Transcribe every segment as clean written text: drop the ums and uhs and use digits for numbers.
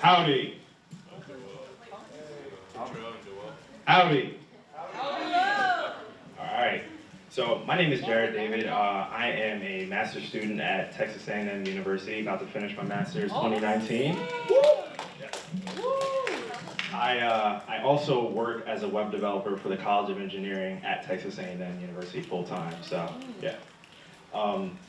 Howdy. Howdy. All right. So my name is Jarrett David. I am a master's student at Texas A&M University, about to finish my master's 2019. I also work as a web developer for the College of Engineering at Texas A&M University full time. So yeah.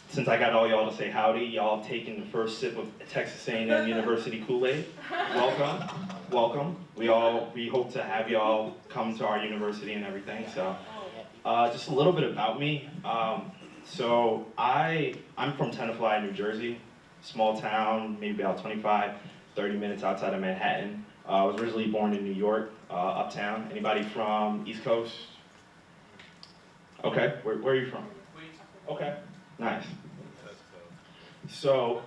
Since I got all y'all to say howdy, y'all have taken the first sip of Texas A&M University Kool-Aid. Welcome, welcome. We hope to have y'all come to our university and everything. So, just a little bit about me. I'm from Tenafly, New Jersey, small town, maybe about 25, 30 minutes outside of Manhattan. I was originally born in New York, uptown. Anybody from East Coast? Okay, where are you from? Okay, nice. So,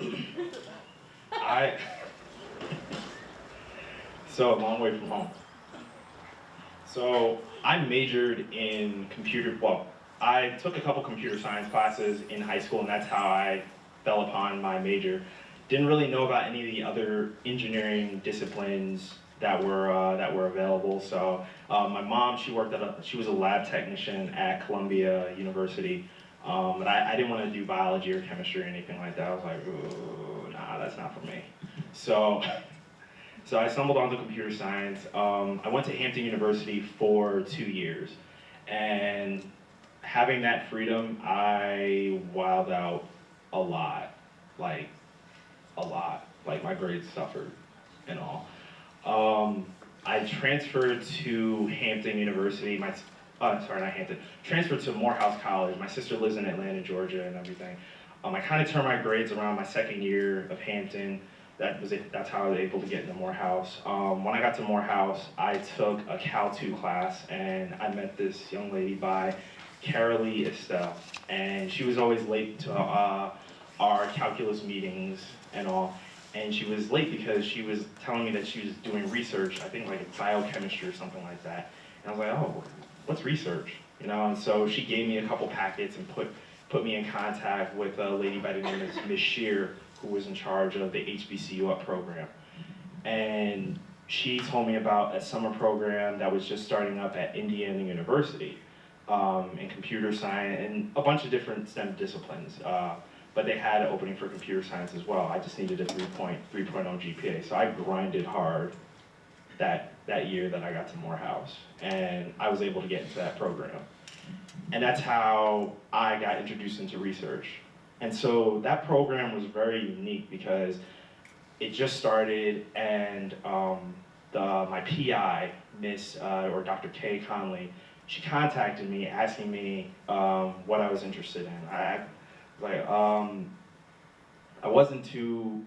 a long way from home. So, I majored in I took a couple computer science classes in high school, and that's how I fell upon my major. Didn't really know about any of the other engineering disciplines that were available. So, my mom, she was a lab technician at Columbia University. But I didn't want to do biology or chemistry or anything like that. I was like, ooh, nah, that's not for me. So I stumbled onto computer science. I went to Hampton University for 2 years. And having that freedom, I wilded out a lot. Like my grades suffered and all. I transferred to Hampton University. Transferred to Morehouse College. My sister lives in Atlanta, Georgia, and everything. I kind of turned my grades around my second year of Hampton. That's how I was able to get into Morehouse. When I got to Morehouse, I took a Cal 2 class, and I met this young lady by Carolee Estelle, and she was always late to our calculus meetings and all. And she was late because she was telling me that she was doing research, I think like biochemistry or something like that. And I was like, oh, what's research? And so she gave me a couple packets and put me in contact with a lady by the name of Ms. Shear, who was in charge of the HBCU Up program. And she told me about a summer program that was just starting up at Indiana University in computer science and a bunch of different STEM disciplines. But they had an opening for computer science as well. I just needed a 3.0 GPA, so I grinded hard that year that I got to Morehouse, and I was able to get into that program. And that's how I got introduced into research. And so that program was very unique because it just started, and my PI, Dr. Kay Conley, she contacted me asking me what I was interested in. I wasn't too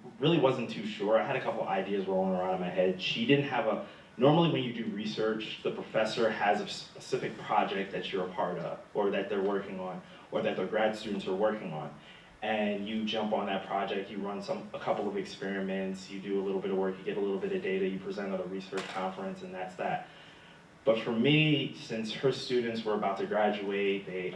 sure. I had a couple ideas rolling around in my head. She didn't have normally when you do research, the professor has a specific project that you're a part of, or that they're working on, or that their grad students are working on. And you jump on that project, you run a couple of experiments, you do a little bit of work, you get a little bit of data, you present at a research conference, and that's that. But for me, since her students were about to graduate, they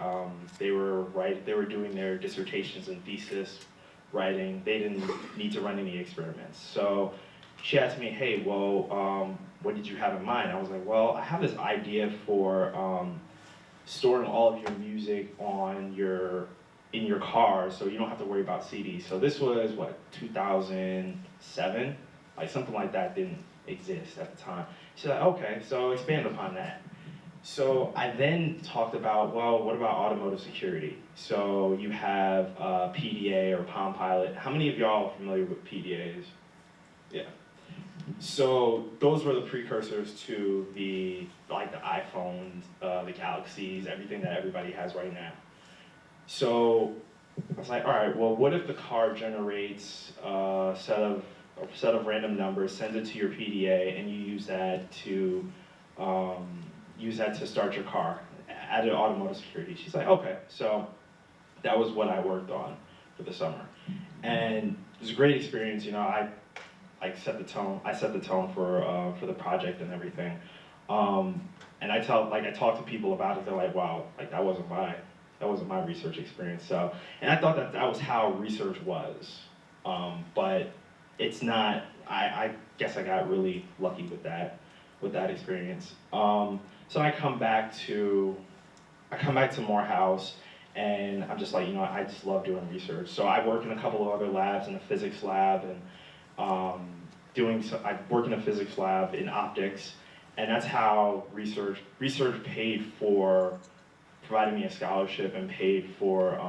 were doing their dissertations and thesis writing. They didn't need to run any experiments. So she asked me, hey, well, what did you have in mind? I was like, well, I have this idea for storing all of your music in your car, so you don't have to worry about CDs. So this was, 2007? Like something like that didn't exist at the time. She's like, okay, so expand upon that. So I then talked about, well, what about automotive security? So you have PDA or Palm Pilot. How many of y'all are familiar with PDAs? Yeah. So those were the precursors to the iPhones, the Galaxies, everything that everybody has right now. So I was like, all right, well, what if the car generates a set of random numbers, sends it to your PDA, and you use that to start your car, added automotive security. She's like, okay. So that was what I worked on for the summer, and it was a great experience. I set the tone. I set the tone for the project and everything. And I talk to people about it. They're like, wow, that wasn't my research experience. So, and I thought that was how research was, but it's not I guess I got really lucky with that experience. So I come back to Morehouse, and I'm just like, I just love doing research. So I work in a couple of other labs, in a physics lab, and I work in a physics lab in optics, and that's how research paid for providing me a scholarship and paid for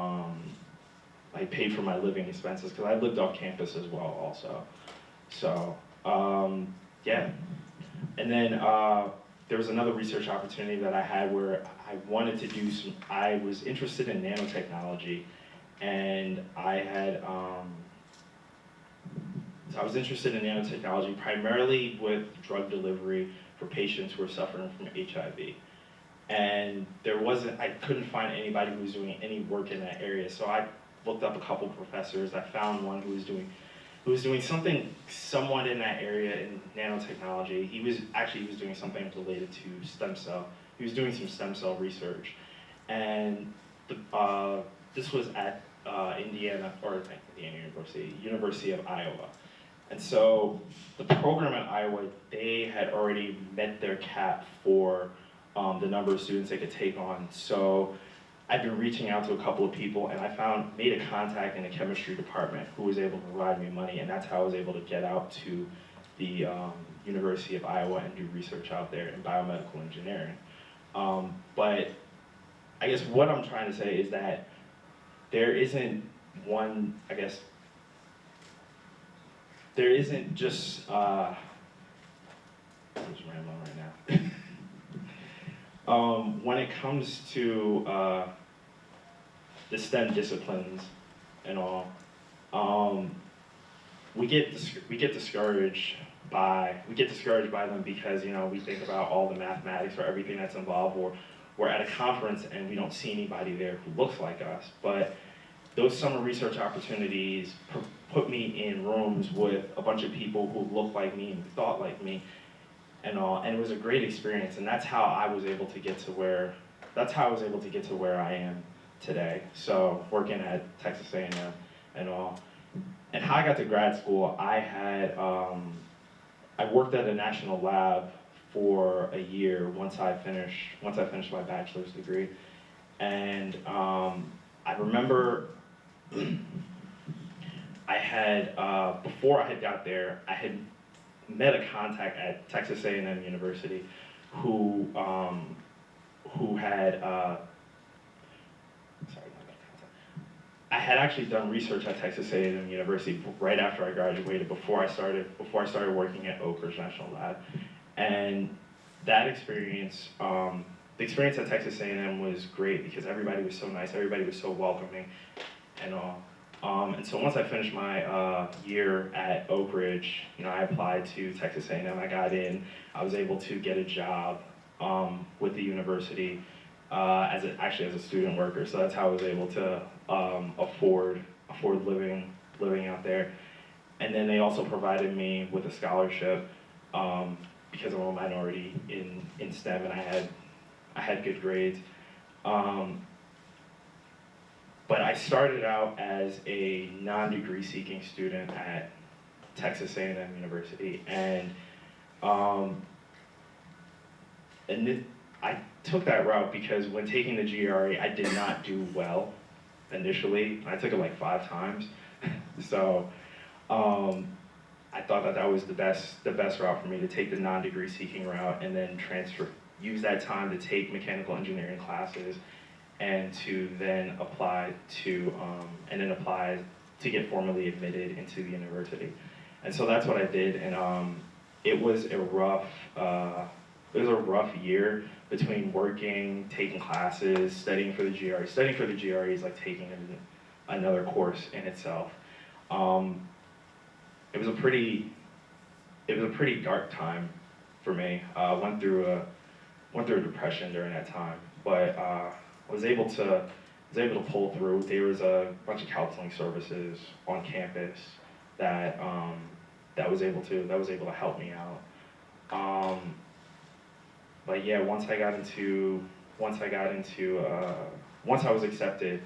my living expenses, because I lived off campus as well also. So yeah, and then there was another research opportunity that I had where I was interested in nanotechnology, and so I was interested in nanotechnology primarily with drug delivery for patients who are suffering from HIV. And I couldn't find anybody who was doing any work in that area. So I looked up a couple professors. I found one who was doing something somewhat in that area in nanotechnology. He was doing something related to stem cell. He was doing some stem cell research. And this was at Indiana University, University of Iowa. And so the program at Iowa, they had already met their cap for the number of students they could take on. So I've been reaching out to a couple of people, and I made a contact in the chemistry department who was able to provide me money, and that's how I was able to get out to the University of Iowa and do research out there in biomedical engineering. But I guess what I'm trying to say is that there isn't just, I'm just rambling right now. When it comes to the STEM disciplines and all, we get discouraged by them because we think about all the mathematics or everything that's involved, or we're at a conference and we don't see anybody there who looks like us. But those summer research opportunities put me in rooms with a bunch of people who looked like me and thought like me and all, and it was a great experience, and that's how I was able to get to where I am today. So working at Texas A&M and all. And how I got to grad school, I worked at a national lab for a year once I finished my bachelor's degree. And I remember before I had got there, I had met a contact at Texas A&M University who had I had actually done research at Texas A&M University right after I graduated, before I started working at Oak Ridge National Lab. And that experience, the experience at Texas A&M was great because everybody was so nice, everybody was so welcoming and all. And so once I finished my year at Oak Ridge, I applied to Texas A&M. I got in. I was able to get a job with the university as a student worker. So that's how I was able to afford living out there. And then they also provided me with a scholarship because I'm a minority in STEM, and I had good grades. But I started out as a non-degree seeking student at Texas A&M University, and I took that route because when taking the GRE, I did not do well initially. I took it like 5 times, so I thought that was the best route for me, to take the non-degree seeking route and then use that time to take mechanical engineering classes, and to then apply to get formally admitted into the university. And so that's what I did, and it was a rough year between working, taking classes, studying for the GRE. Studying for the GRE is like taking another course in itself. It was a pretty dark time for me. I went through a depression during that time, but I was able to pull through. There was a bunch of counseling services on campus that was able to help me out. But yeah, once I was accepted,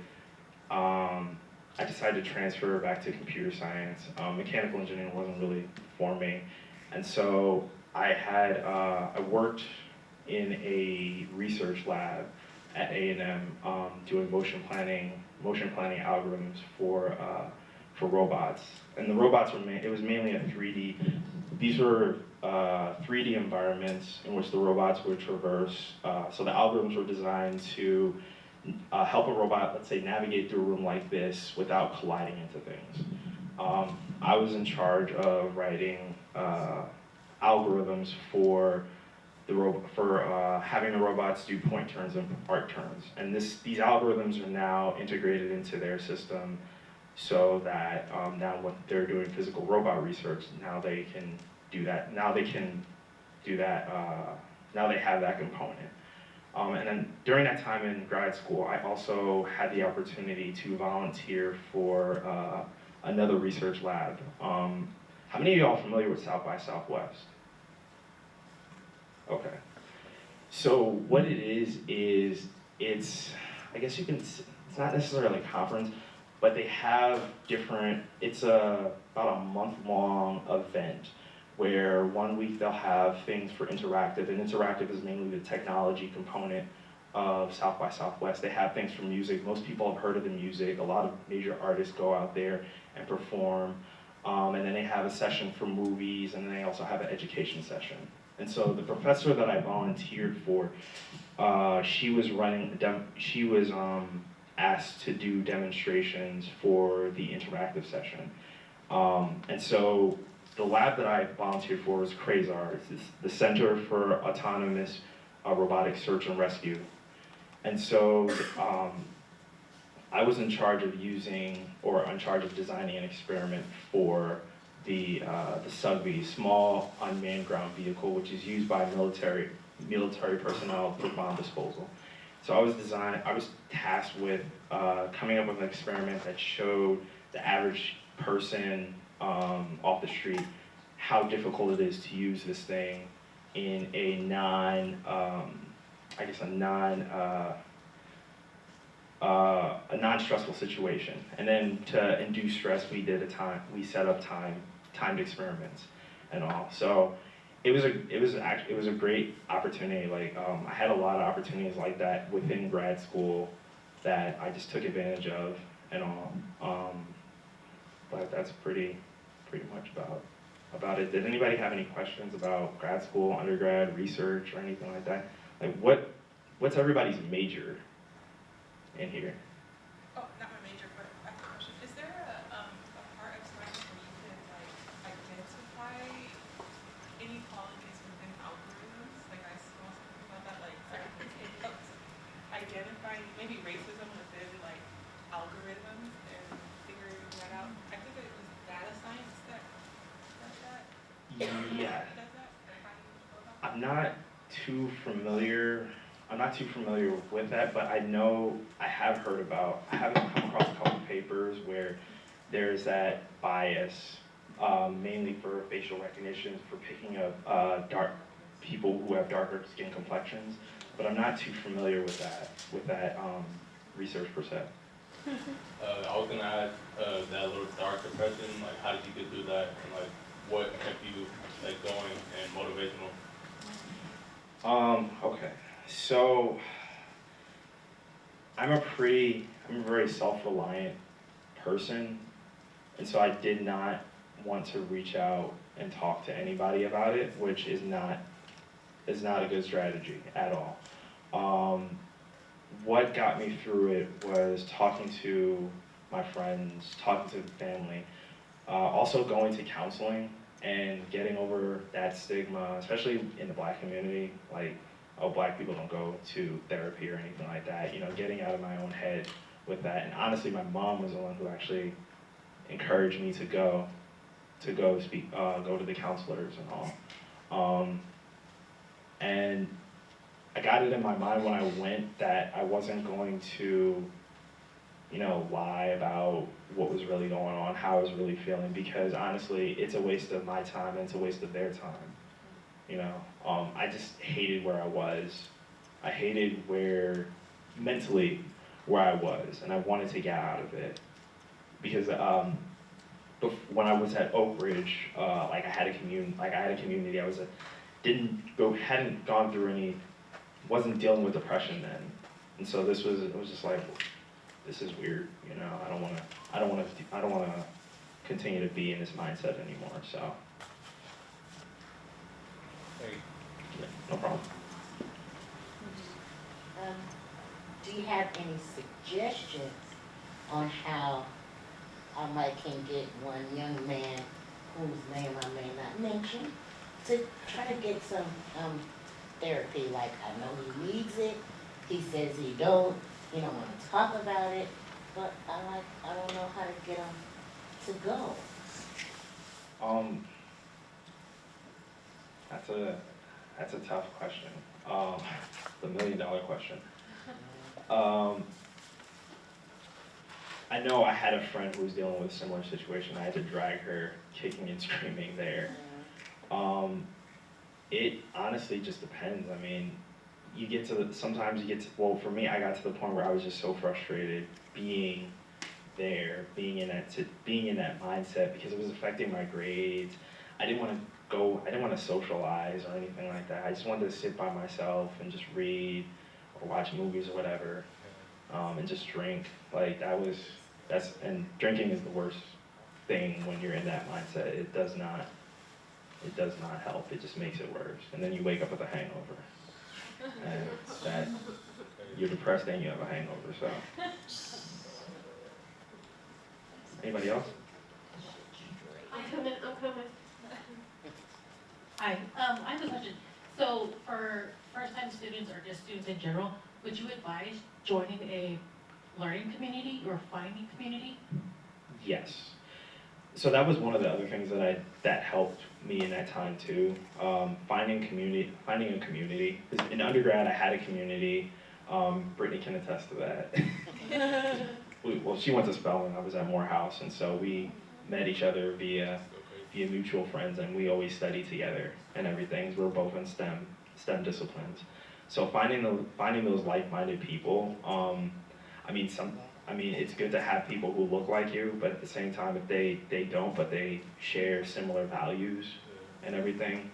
I decided to transfer back to computer science. Mechanical engineering wasn't really for me. And so I worked in a research lab at A&M doing motion planning algorithms for robots. And the robots it was mainly a 3D. These were 3D environments in which the robots would traverse. So the algorithms were designed to help a robot, let's say, navigate through a room like this without colliding into things. I was in charge of writing algorithms for having the robots do point turns and arc turns. And these algorithms are now integrated into their system so that now when they're doing physical robot research, now they can do that. Now they have that component. And then during that time in grad school, I also had the opportunity to volunteer for another research lab. How many of y'all are familiar with South by Southwest? Okay. So what it is it's, I guess it's not necessarily a conference, but they have it's about a month-long event where 1 week they'll have things for interactive, and interactive is mainly the technology component of South by Southwest. They have things for music. Most people have heard of the music. A lot of major artists go out there and perform. And then they have a session for movies, and then they also have an education session. And so the professor that I volunteered for, she was asked to do demonstrations for the interactive session. And so the lab that I volunteered for was CRASAR. It's the Center for Autonomous Robotic Search and Rescue. And so I was in charge of designing an experiment for the SUGVI, Small Unmanned Ground Vehicle, which is used by military personnel for bomb disposal. So I was tasked with coming up with an experiment that showed the average person off the street how difficult it is to use this thing in a non-stressful situation. And then to induce stress, we set up timed experiments and all. So it was a great opportunity. Like I had a lot of opportunities like that within grad school that I just took advantage of and all. But that's pretty much about it. Did anybody have any questions about grad school, undergrad, research, or anything like that? Like what's everybody's major in here? Oh, not my major, but I have a question. Is there a part of science where you can like identify inequalities within algorithms? Like I saw something about that, like identifying maybe racism within like algorithms and figuring that out. I think it was data science that does that. Yeah. Does that? Or how do you go about that? I'm not too familiar with that, but I haven't come across a couple papers where there's that bias, mainly for facial recognition, for picking up people who have darker skin complexions, but I'm not too familiar with that research per se. I was gonna ask that little dark depression, like how did you get through that, and like what kept you like going and motivational? Okay, so I'm a very self-reliant person, and so I did not want to reach out and talk to anybody about it, which is not a good strategy at all. What got me through it was talking to my friends, talking to the family, also going to counseling and getting over that stigma, especially in the Black community, like, oh, Black people don't go to therapy or anything like that, getting out of my own head with that. And honestly, my mom was the one who actually encouraged me to go to the counselors and all. And I got it in my mind when I went that I wasn't going to, lie about what was really going on, how I was really feeling, because honestly, it's a waste of my time and it's a waste of their time. I just hated where I was. I hated mentally where I was, and I wanted to get out of it. because when I was at Oak Ridge, like I had a community. I was hadn't gone through wasn't dealing with depression then, and so it was just like, this is weird, you know. I don't want to continue to be in this mindset anymore. So, Hey, yeah, no problem. Do you have any suggestions on how I can get one young man whose name I may not mention to try to get some therapy? Like, I know he needs it. He says he don't want to talk about it, but I don't know how to get him to go. That's a tough question. The $1 million question. I know I had a friend who was dealing with a similar situation. I had to drag her kicking and screaming there. It honestly just depends. I mean, sometimes you get to, well, for me, I got to the point where I was just so frustrated being there, being in that mindset, because it was affecting my grades. I didn't want to socialize or anything like that. I just wanted to sit by myself and just read or watch movies or whatever, and just drink. Like and drinking is the worst thing when you're in that mindset. It does not help. It just makes it worse. And then you wake up with a hangover. And you're depressed and you have a hangover, so. Anybody else? I'm coming. Hi, I have a question. So for first-time students or just students in general, would you advise joining a learning community or finding community? Yes. So that was one of the other things that helped me in that time too. Finding a community. 'Cause in undergrad, I had a community. Brittany can attest to that. Well, she went to Spelman. I was at Morehouse, and so we met each other via mutual friends, and we always studied together and everything. We're both in STEM disciplines. So finding those like-minded people. It's good to have people who look like you, but at the same time, if they don't, but they share similar values and everything,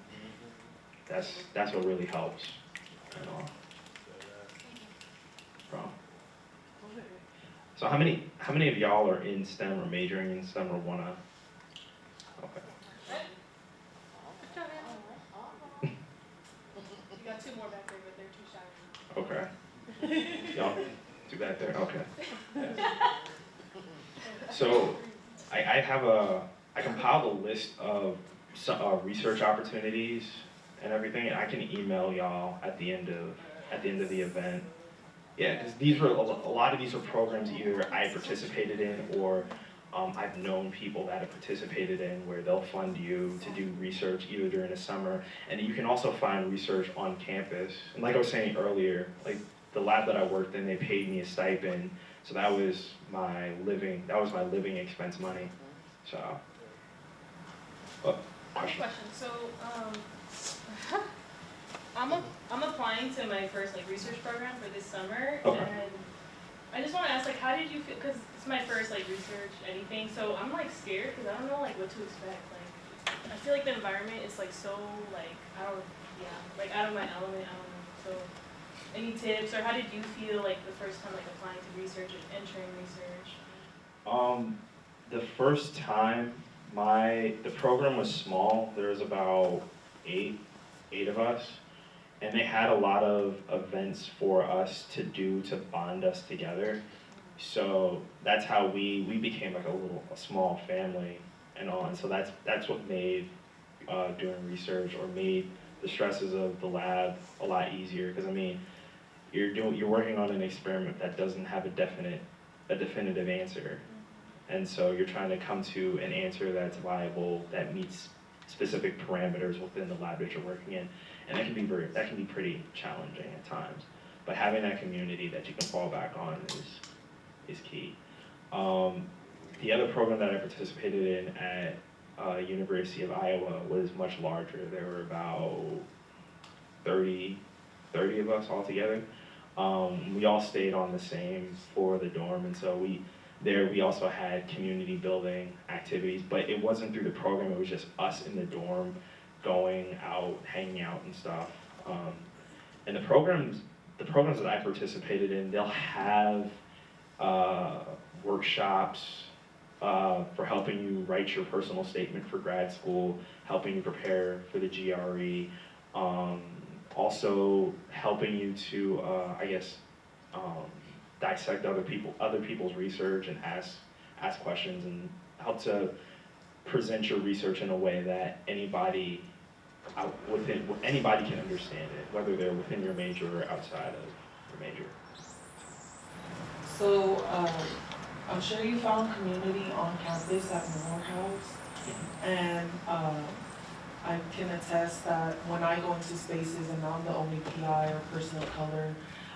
that's what really helps. You know. So how many of y'all are in STEM or majoring in STEM or wanna? Okay. You got two more back there, but they're too shy. Okay. Y'all do that there. Okay. Yes. So I compiled a list of some research opportunities and everything, and I can email y'all at the end of the event. Yeah, because a lot of these are programs either I participated in or I've known people that have participated in, where they'll fund you to do research either during the summer, and you can also find research on campus. And like I was saying earlier, like the lab that I worked in, they paid me a stipend, so that was my living expense money. So, I have a question. So, I'm applying to my first research program for this summer, Okay. and I just want to ask how did you feel? Because it's my first research anything, so I'm scared because I don't know what to expect. I feel like the environment is so out of my element. I don't know. So, any tips, or how did you feel the first time applying to research and entering research? The first time, the program was small. There was about eight of us, and they had a lot of events for us to do to bond us together. So that's how we became a small family and all. And so that's what made doing research, or made the stresses of the lab a lot easier. Because you're working on an experiment that doesn't have a definitive answer. And so you're trying to come to an answer that's viable, that meets specific parameters within the lab that you're working in. And that can be pretty challenging at times. But having that community that you can fall back on is key. The other program that I participated in at University of Iowa was much larger. There were about 30 of us all together. We all stayed on the same floor of the dorm, and so There we also had community building activities, but it wasn't through the program, it was just us in the dorm going out, hanging out and stuff. And the programs that I participated in, they'll have workshops for helping you write your personal statement for grad school, helping you prepare for the GRE, also helping you to, dissect other people's research and ask questions and help to present your research in a way that anybody can understand it, whether they're within your major or outside of your major. So, I'm sure you found community on campus at Morehouse, and I can attest that when I go into spaces and I'm the only PI or person of color,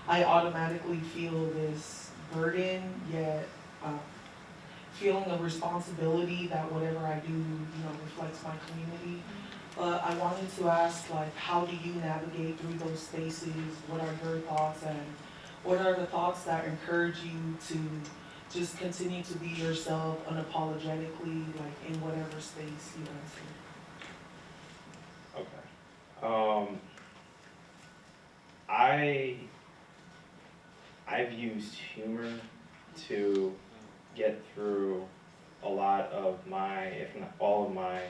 I automatically feel this burden, yet feeling a responsibility that whatever I do, reflects my community. But I wanted to ask, how do you navigate through those spaces? What are your thoughts, and what are the thoughts that encourage you to just continue to be yourself unapologetically, in whatever space you enter? Okay. I've used humor to get through a lot of my, if not all of my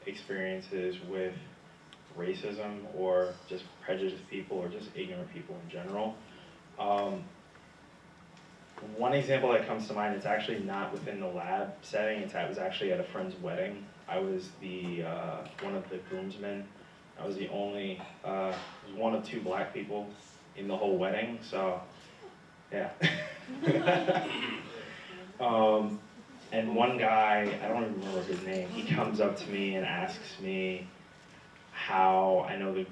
experiences with racism or just prejudiced people or just ignorant people in general. One example that comes to mind, it's actually not within the lab setting, it was actually at a friend's wedding. I was one of the groomsmen. I was the only, one of 2 black people in the whole wedding, so yeah. And one guy, I don't even remember his name, he comes up to me and asks me how I know the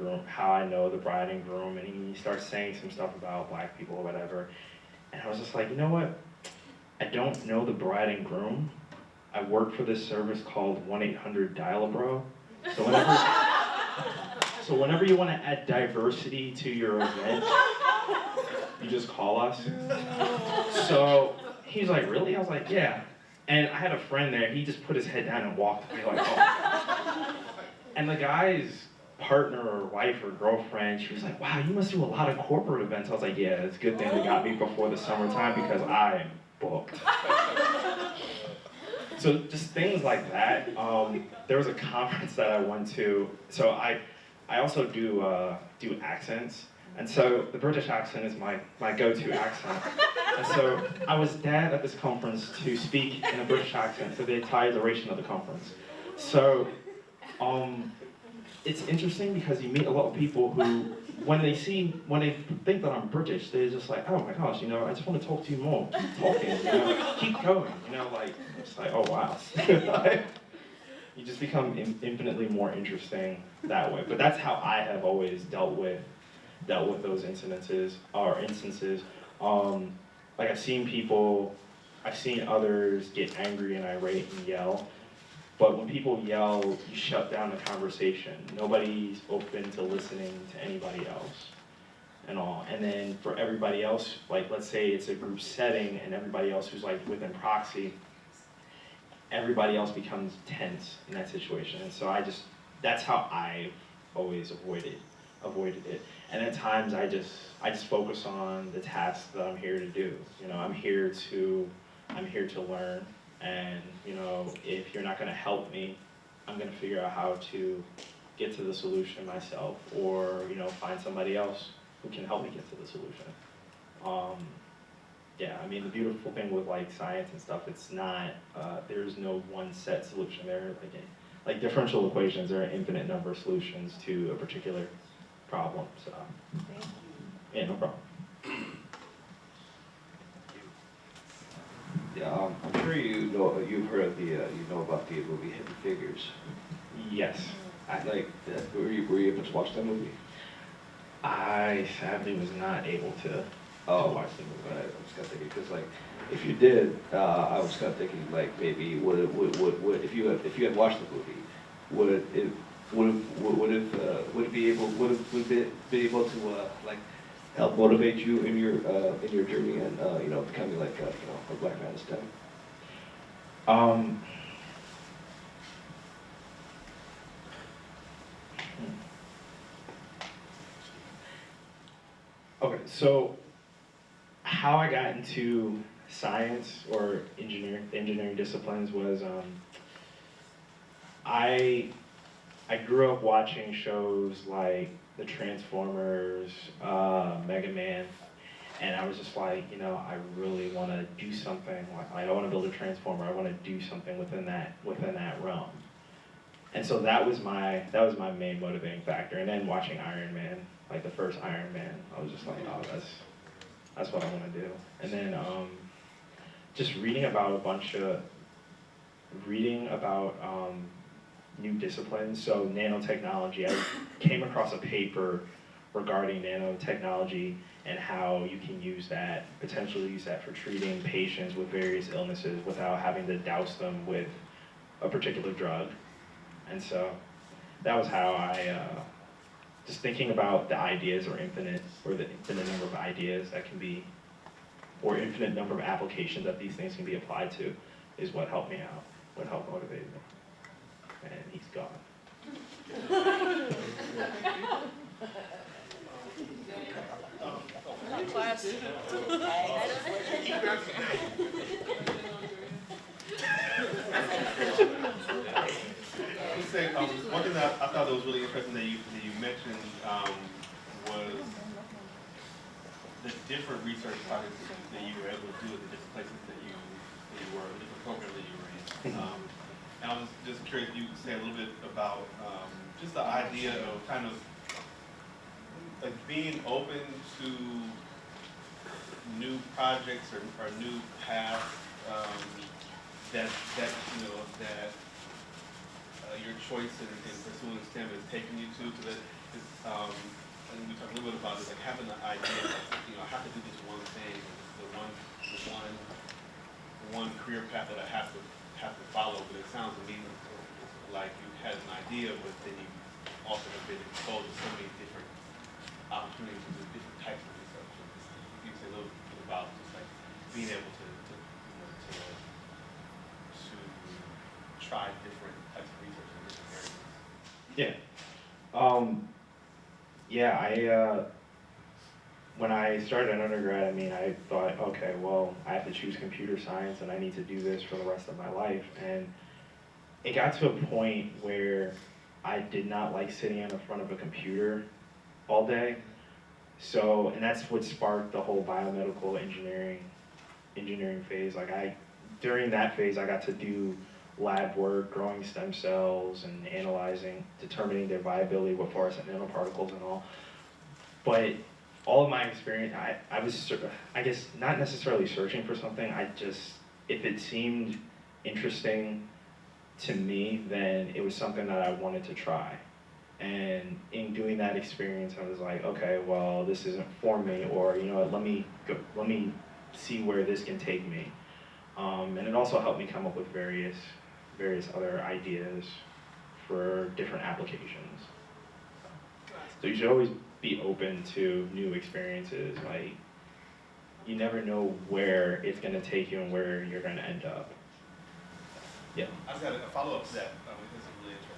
bride and groom, and he starts saying some stuff about black people or whatever. And I was just like, you know what? I don't know the bride and groom. I work for this service called 1-800-DIAL-A-BRO. So whenever you want to add diversity to your event, you just call us. So he's like, really? I was like, yeah. And I had a friend there, he just put his head down and walked away like, oh. And the guy's partner or wife or girlfriend, she was like, wow, you must do a lot of corporate events. I was like, yeah, it's a good thing they got me before the summertime because I am booked. So just things like that. There was a conference that I went to. So I also do accents. And so the British accent is my go-to accent. And so I was down at this conference to speak in a British accent for the entire duration of the conference. So it's interesting because you meet a lot of people who, when they think that I'm British, they're just like, oh my gosh, I just want to talk to you more. Keep talking, keep going, it's like, oh wow. You just become infinitely more interesting that way. But that's how I have always dealt with those instances. I've seen others get angry and irate and yell. But when people yell, you shut down the conversation. Nobody's open to listening to anybody else and all. And then for everybody else, let's say it's a group setting and everybody else who's within proxy, everybody else becomes tense in that situation. And so that's how I've always avoided it. And at times I just focus on the tasks that I'm here to do. I'm here to learn. And, if you're not going to help me, I'm going to figure out how to get to the solution myself or, find somebody else who can help me get to the solution. The beautiful thing with science and stuff, it's not, there's no one set solution. There are differential equations, there are an infinite number of solutions to a particular problem. So, Thank you. yeah, no problem. Yeah, I'm sure you've heard of about the movie Hidden Figures. Yes. Were you able to watch that movie? I sadly was not able to watch the movie. Right, I was kind of thinking, because if you did, I was kind of thinking maybe would if you had watched the movie, would it be able to help motivate you in your journey and becoming a black man in STEM? Um, okay, so how I got into science or engineering disciplines was I grew up watching shows like the Transformers, Mega Man, and I was just like, you know, I really want to do something. Like I want to build a transformer. I want to do something within that realm. And so that was my main motivating factor. And then watching Iron Man, like the first Iron Man, I was just like, oh, that's what I want to do. And then just reading about new disciplines. So nanotechnology, I came across a paper regarding nanotechnology and how you can potentially use that for treating patients with various illnesses without having to douse them with a particular drug. And so that was how just thinking about the ideas the infinite number of ideas that can be, or infinite number of applications that these things can be applied to is what helped me out, what helped motivate me. And he's gone. Class. Say, one thing that I thought that was really interesting that you mentioned was the different research projects that you were able to do at the different places that you were, the different programs that you were in. And I was just curious if you could say a little bit about just the idea of kind of like being open to new projects or new paths that you know that your choice in pursuing STEM is taking you to, because and we talked a little bit about this, like having the idea that, you know, I have to do this one thing, the one career path that I have to follow. But it sounds to me like you had an idea, but then you also have been exposed to so many different opportunities to do different types of research. And just, if you could say a little bit about just like being able to try different types of research in different areas. Yeah. When I started an undergrad, I mean, I thought, okay, well, I have to choose computer science and I need to do this for the rest of my life. And it got to a point where I did not like sitting in the front of a computer all day. So, and that's what sparked the whole biomedical engineering phase. Like during that phase, I got to do lab work, growing stem cells and determining their viability with fluorescent nanoparticles and all. But all of my experience, I was, I guess, not necessarily searching for something. If it seemed interesting to me, then it was something that I wanted to try. And in doing that experience, I was like, okay, well, this isn't for me, or you know what, let me see where this can take me. And it also helped me come up with various other ideas for different applications. So you should always be open to new experiences. Like, you never know where it's going to take you and where you're going to end up. Yeah. I just had a follow-up to that. This is really interesting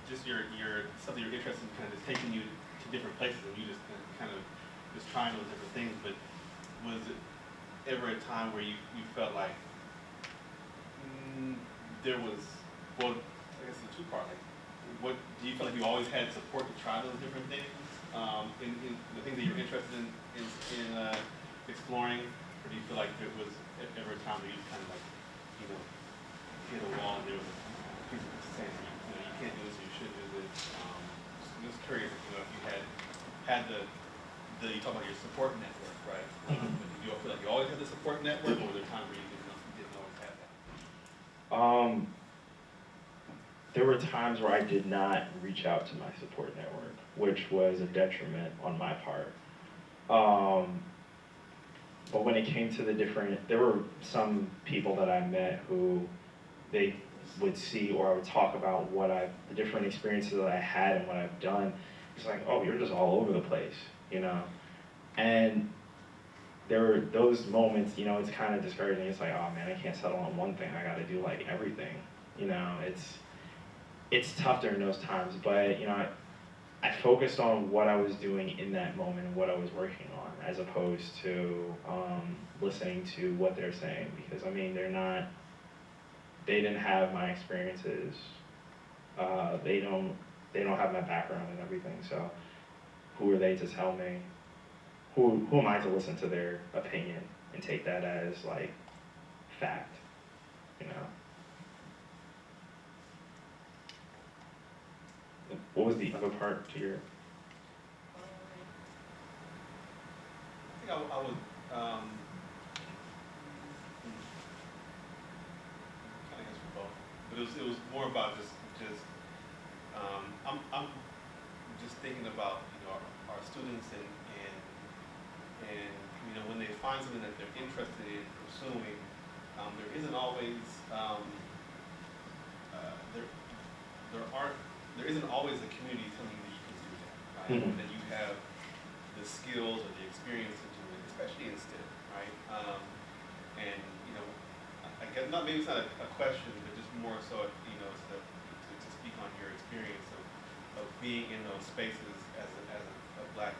just your something you're interested in, kind of just taking you to different places and you just kind of just trying those different things. But was it ever a time where you felt like there was, well, I guess it's a two-part, like, what do you feel like you always had support to try those different things in the things that you're interested in exploring, or do you feel like there was ever a time where you kind of like, you know, hit a wall and there was people saying, you know, you can't do this or you should do this? I'm just curious, you know, if you had the you talk about your support network, right? But do you feel like you always had the support network, or were there times where you didn't always have that? There were times where I did not reach out to my support network, which was a detriment on my part. But when it came to there were some people that I met who they would see, or I would talk about the different experiences that I had and what I've done. It's like, oh, you're just all over the place. you know? And there were those moments, you know, it's kind of discouraging. It's like, oh man, I can't settle on one thing. I got to do like everything, you know? It's tough during those times, but you know, I focused on what I was doing in that moment and what I was working on, as opposed to listening to what they're saying, because I mean, they didn't have my experiences. They don't have my background and everything. So who are they to tell me? Who am I to listen to their opinion and take that as like fact, you know? What was the other part to your? I think I would, kind of answer both, but it was more about just I'm just thinking about, you know, our students and you know, when they find something that they're interested in pursuing, there isn't always there isn't always a community telling you that you can do that, right? Mm-hmm. That you have the skills or the experience to do it, especially in STEM, right? And you know, I guess maybe it's not a question, but just more so, you know, to speak on your experience of being in those spaces as a black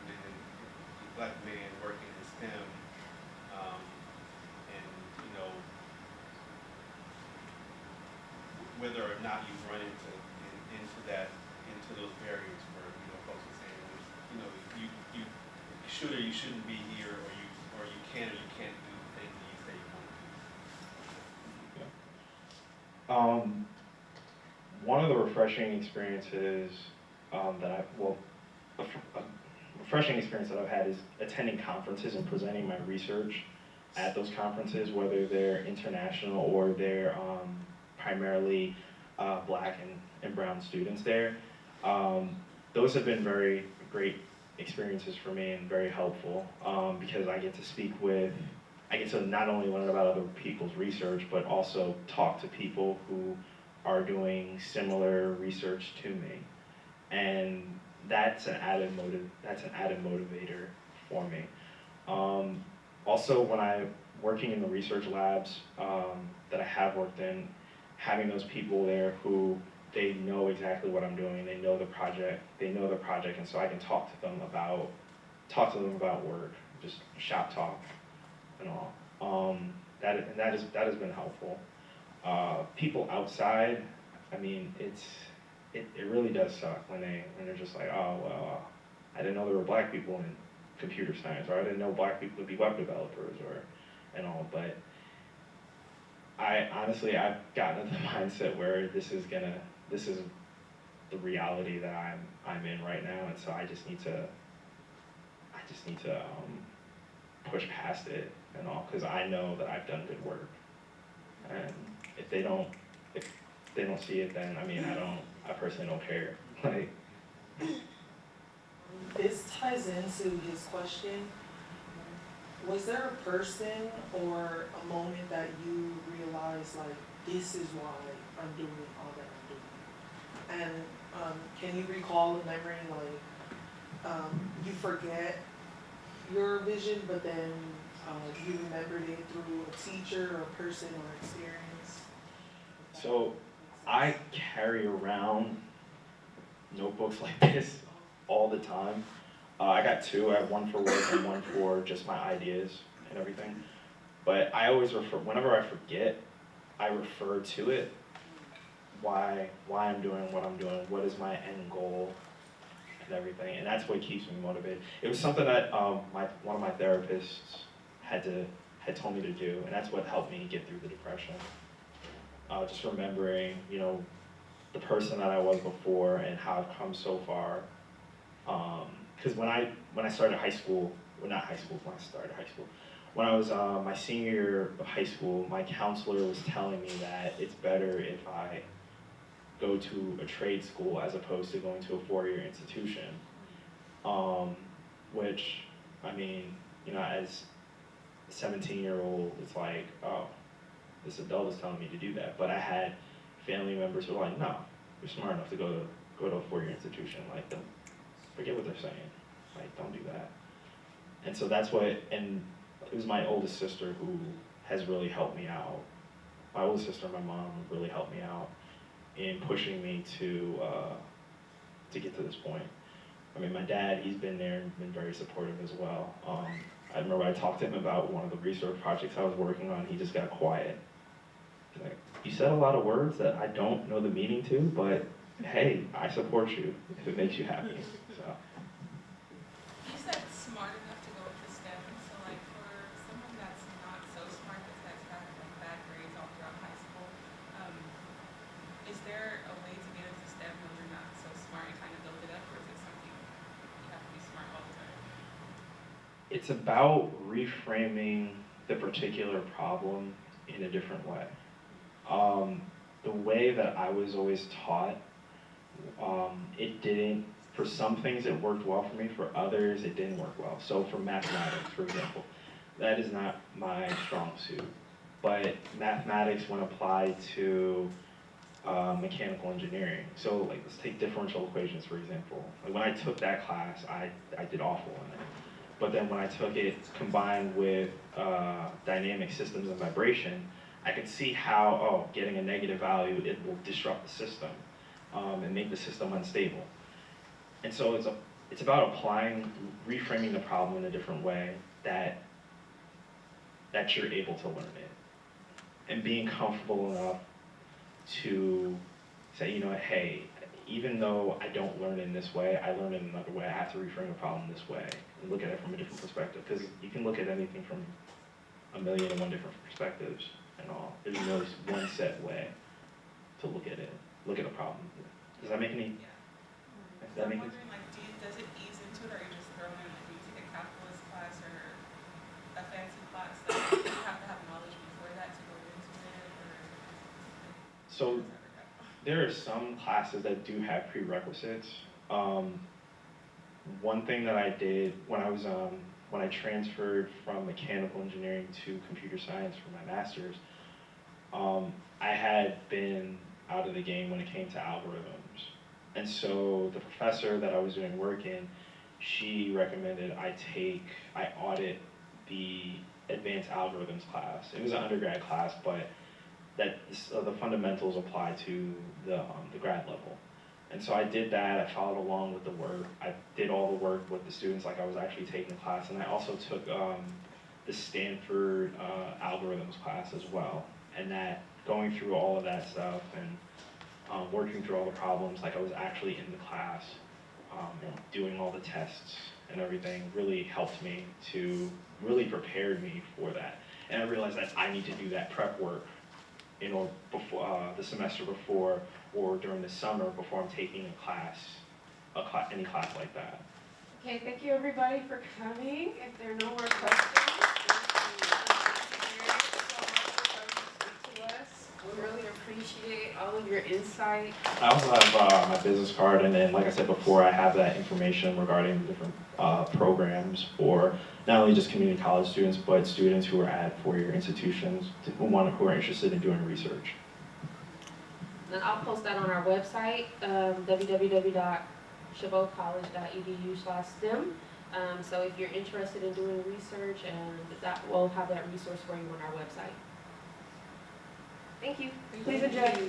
man working in STEM, and you know, whether or not you've run into those barriers where, you know, folks are saying, you know, you should or you shouldn't be here, or you can or you can't do the things that you say you want to do. One of the refreshing experiences refreshing experience that I've had is attending conferences and presenting my research at those conferences, whether they're international or they're primarily black and brown students there. Those have been very great experiences for me and very helpful, because I get to not only learn about other people's research, but also talk to people who are doing similar research to me. And that's an added motivator for me. Also, when I'm working in the research labs that I have worked in, having those people there who they know exactly what I'm doing, they know the project, and so I can talk to them about work, just shop talk and all. That has been helpful. People outside, I mean, it really does suck when they're just like, oh well, I didn't know there were black people in computer science, or I didn't know black people would be web developers, and all. But I've gotten to the mindset where this is the reality that I'm in right now, and so I just need to push past it and all, because I know that I've done good work, and if they don't see it, then I mean I personally don't care. Like, This ties into his question. Was there a person or a moment that you realized, like, this is why I'm doing all that I'm doing? And can you recall a memory, like, you forget your vision, but then you remembered it through a teacher or a person or experience? so I carry around notebooks like this all the time. I got two. I have one for work and one for just my ideas and everything. But I always whenever I forget, I refer to it, why I'm doing what I'm doing, what is my end goal and everything. And that's what keeps me motivated. It was something that one of my therapists had told me to do, and that's what helped me get through the depression. Just remembering, you know, the person that I was before and how I've come so far. Because when I started high school, well, not high school, when I started high school, when I was my senior year of high school, my counselor was telling me that it's better if I go to a trade school as opposed to going to a four-year institution. Which, I mean, you know, as a 17-year-old, it's like, oh, this adult is telling me to do that. But I had family members who were like, no, you're smart enough to go to a four-year institution. Like, don't forget what they're saying. Like, don't do that. And so that's what, and it was my oldest sister who has really helped me out. My oldest sister and my mom really helped me out in pushing me to get to this point. I mean, my dad, he's been there and been very supportive as well. I remember I talked to him about one of the research projects I was working on. He just got quiet. He's like, you said a lot of words that I don't know the meaning to, but hey, I support you if it makes you happy. So. You said smart enough to go into STEM, so like for someone that's not so smart, that's had like bad grades all throughout high school, is there a way to get into STEM when you're not so smart and kind of build it up, or is it something you have to be smart all the time? It's about reframing the particular problem in a different way. The way that I was always taught, it didn't, for some things it worked well for me, for others it didn't work well. So for mathematics, for example, that is not my strong suit. But mathematics when applied to mechanical engineering. So like let's take differential equations for example. Like when I took that class, I did awful in it. But then when I took it combined with dynamic systems and vibration, I could see how, getting a negative value, it will disrupt the system and make the system unstable. And so it's about applying, reframing the problem in a different way that you're able to learn it. And being comfortable enough to say, you know what, hey, even though I don't learn in this way, I learn in another way. I have to reframe the problem this way and look at it from a different perspective. Because you can look at anything from 1,000,001 different perspectives and all. There's no one set way to look at it, look at a problem. Does that make any? Yeah. Does So that I'm make wondering, like, does it ease into it, or are you just thrown in, like, when you take a calculus class or a fancy class that you have to have knowledge before that to go into it, or? So there are some classes that do have prerequisites. One thing that I did when I was when I transferred from mechanical engineering to computer science for my master's, I had been out of the game when it came to algorithms. And so the professor that I was doing work in, she recommended I audit the advanced algorithms class. It was an undergrad class, but the fundamentals apply to the grad level. And so I did that, I followed along with the work, I did all the work with the students like I was actually taking the class, and I also took the Stanford algorithms class as well. And that, going through all of that stuff and working through all the problems, like I was actually in the class and doing all the tests and everything really helped me to, really prepared me for that. And I realized that I need to do that prep work before the semester before or during the summer before I'm taking any class like that. Okay, thank you everybody for coming. If there are no more questions, we really appreciate all of your insight. I also have my business card, and then, like I said before, I have that information regarding different programs for not only just community college students, but students who are at four-year institutions who are interested in doing research. And I'll post that on our website, www.chabotcollege.edu/STEM. So if you're interested in doing research, and that we'll have that resource for you on our website. Thank you. Please enjoy.